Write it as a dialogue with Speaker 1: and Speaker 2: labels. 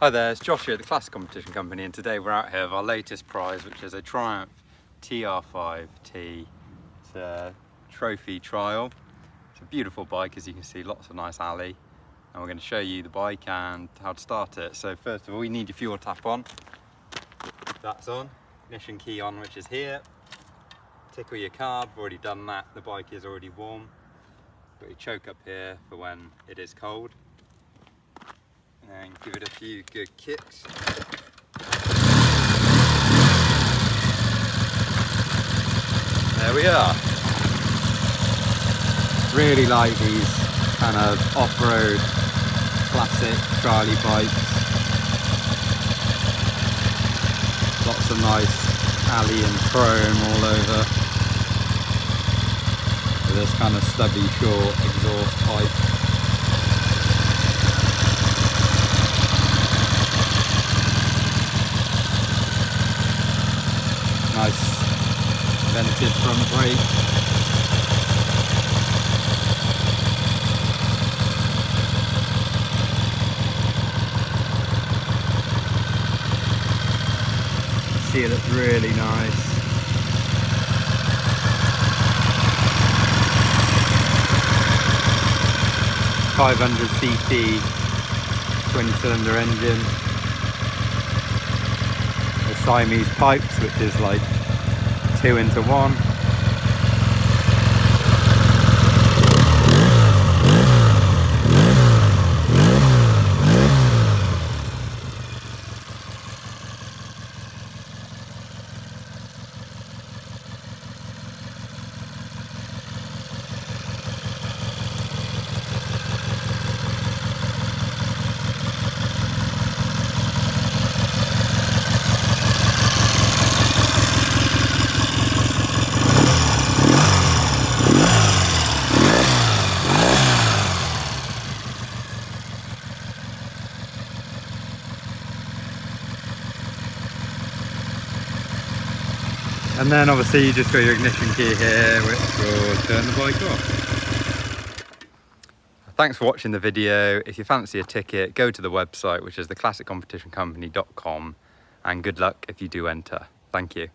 Speaker 1: Hi there, it's Josh here at the Classic Competition Company, and today we're out here with our latest prize, which is a Triumph TR5T. It's a trophy trial. It's a beautiful bike, as you can see, lots of nice alley, and we're going to show you the bike and how to start it. So first of all, you need your fuel tap on. That's on. Ignition key on, which is here. Tickle your carb, already done that. The bike is already warm. Got your choke up here for when it is cold. And give it a few good kicks. There we are. Really like these kind of off-road classic Charlie bikes. Lots of nice alley and chrome all over. With this kind of stubby short exhaust pipe. Nice vented front brake. See, it looks really nice. .500cc twin-cylinder engine. The Siamese pipes, which is like 2 into 1. And then obviously you just got your ignition key here, which will turn the bike off. Thanks for watching the video. If you fancy a ticket, go to the website, which is theclassiccompetitioncompany.com, and good luck if you do enter. Thank you.